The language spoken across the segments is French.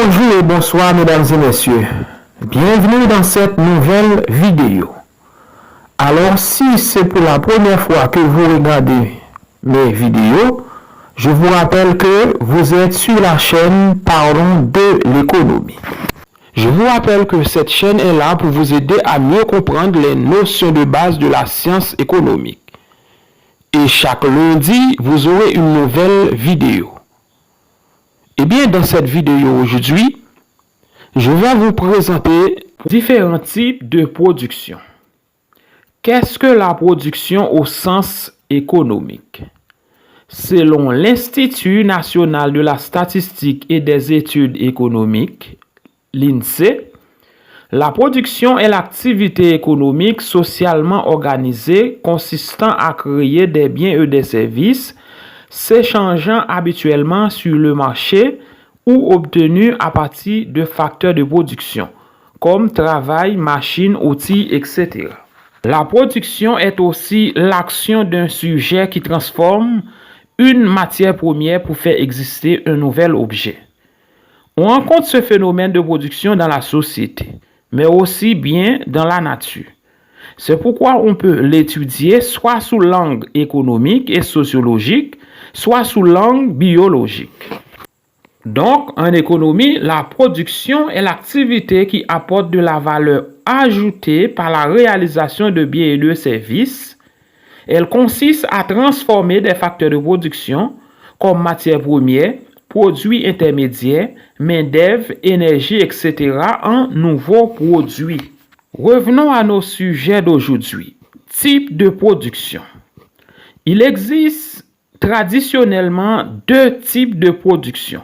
Bonjour et bonsoir mesdames et messieurs. Bienvenue dans cette nouvelle vidéo. Alors si c'est pour la première fois que vous regardez mes vidéos, je vous rappelle que vous êtes sur la chaîne Parlons de l'économie. Je vous rappelle que cette chaîne est là pour vous aider à mieux comprendre les notions de base de la science économique. Et chaque lundi, vous aurez une nouvelle vidéo. Eh bien, dans cette vidéo aujourd'hui, je vais vous présenter différents types de production. Qu'est-ce que la production au sens économique? Selon l'Institut national de la statistique et des études économiques, l'INSEE, la production est l'activité économique socialement organisée consistant à créer des biens et des services s'échangeant habituellement sur le marché ou obtenus à partir de facteurs de production, comme travail, machines, outils, etc. La production est aussi l'action d'un sujet qui transforme une matière première pour faire exister un nouvel objet. On rencontre ce phénomène de production dans la société, mais aussi bien dans la nature. C'est pourquoi on peut l'étudier soit sous l'angle économique et sociologique, soit sous l'angle biologique. Donc, en économie, la production est l'activité qui apporte de la valeur ajoutée par la réalisation de biens et de services. Elle consiste à transformer des facteurs de production comme matières premières, produits intermédiaires, main-d'œuvre, énergie, etc. en nouveaux produits. Revenons à nos sujets d'aujourd'hui. Type de production. Il existe traditionnellement deux types de production.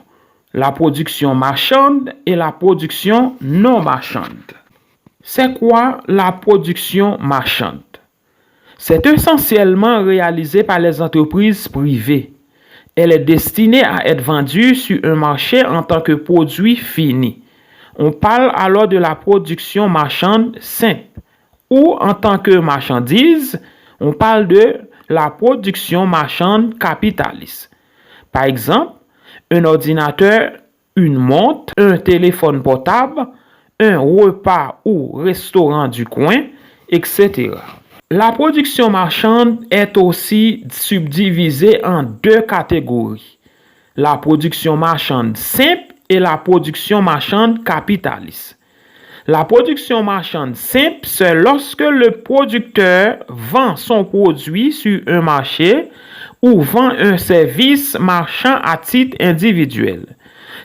La production marchande et la production non marchande. C'est quoi la production marchande? C'est essentiellement réalisé par les entreprises privées. Elle est destinée à être vendue sur un marché en tant que produit fini. On parle alors de la production marchande simple. Ou en tant que marchandise, on parle de la production marchande capitaliste. Par exemple, un ordinateur, une montre, un téléphone portable, un repas ou restaurant du coin, etc. La production marchande est aussi subdivisée en deux catégories. La production marchande simple et la production marchande capitaliste. La production marchande simple, c'est lorsque le producteur vend son produit sur un marché ou vend un service marchand à titre individuel.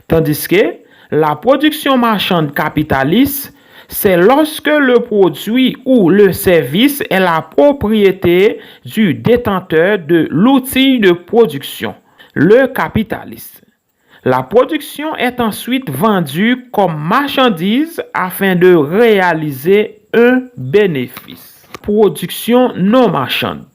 Tandis que la production marchande capitaliste, c'est lorsque le produit ou le service est la propriété du détenteur de l'outil de production, le capitaliste. La production est ensuite vendue comme marchandise afin de réaliser un bénéfice. Production non marchande.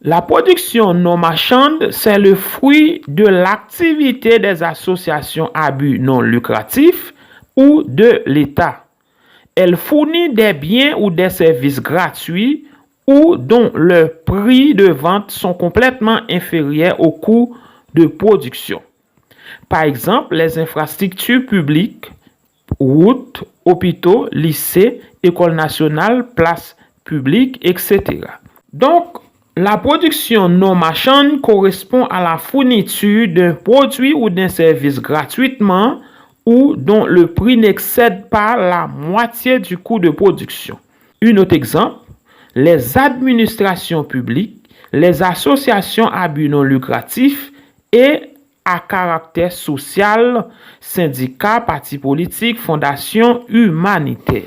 La production non marchande, c'est le fruit de l'activité des associations à but non lucratif ou de l'État. Elle fournit des biens ou des services gratuits ou dont le prix de vente sont complètement inférieurs au coût de production. Par exemple, les infrastructures publiques, routes, hôpitaux, lycées, écoles nationales, places publiques, etc. Donc, la production non marchande correspond à la fourniture d'un produit ou d'un service gratuitement ou dont le prix n'excède pas la moitié du coût de production. Un autre exemple, les administrations publiques, les associations à but non lucratif et à caractère social, syndicats, partis politiques, fondations humanitaires.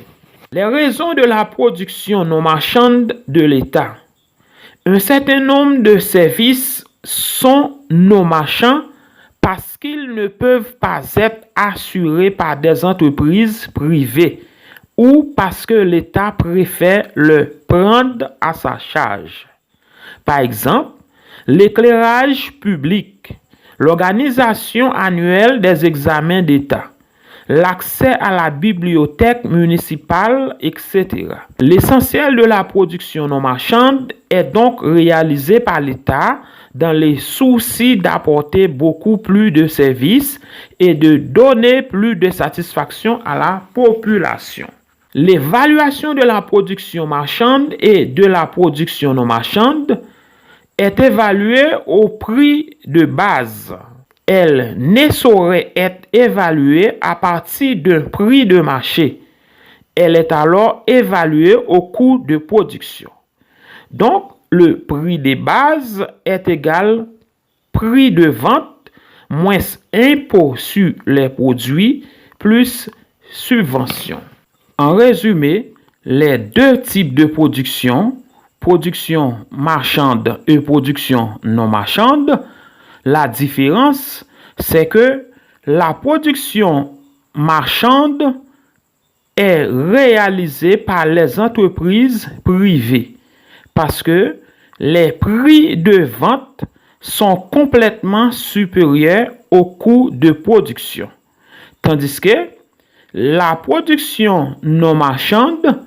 Les raisons de la production non marchande de l'État. Un certain nombre de services sont non marchands parce qu'ils ne peuvent pas être assurés par des entreprises privées ou parce que l'État préfère le prendre à sa charge. Par exemple, l'éclairage public, l'organisation annuelle des examens d'État, l'accès à la bibliothèque municipale, etc. L'essentiel de la production non marchande est donc réalisé par l'État dans les soucis d'apporter beaucoup plus de services et de donner plus de satisfaction à la population. L'évaluation de la production marchande et de la production non marchande est évaluée au prix de base. Elle ne saurait être évaluée à partir d'un prix de marché. Elle est alors évaluée au coût de production. Donc, le prix de base est égal prix de vente moins impôt sur les produits plus subvention. En résumé, les deux types de production marchande et production non marchande, la différence, c'est que la production marchande est réalisée par les entreprises privées parce que les prix de vente sont complètement supérieurs au coût de production. Tandis que la production non marchande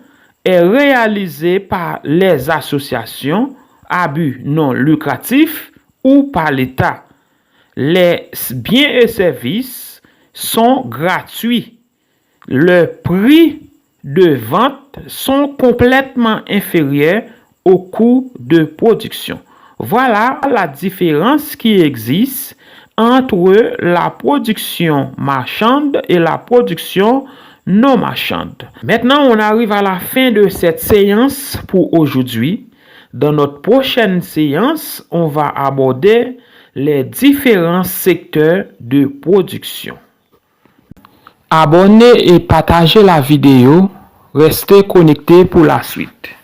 est réalisée par les associations à but non lucratif ou par l'État. Les biens et services sont gratuits. Le prix de vente sont complètement inférieurs au coût de production. Voilà la différence qui existe entre la production marchande et la production non marchande. Maintenant, on arrive à la fin de cette séance pour aujourd'hui. Dans notre prochaine séance, on va aborder les différents secteurs de production. Abonnez et partagez la vidéo. Restez connectés pour la suite.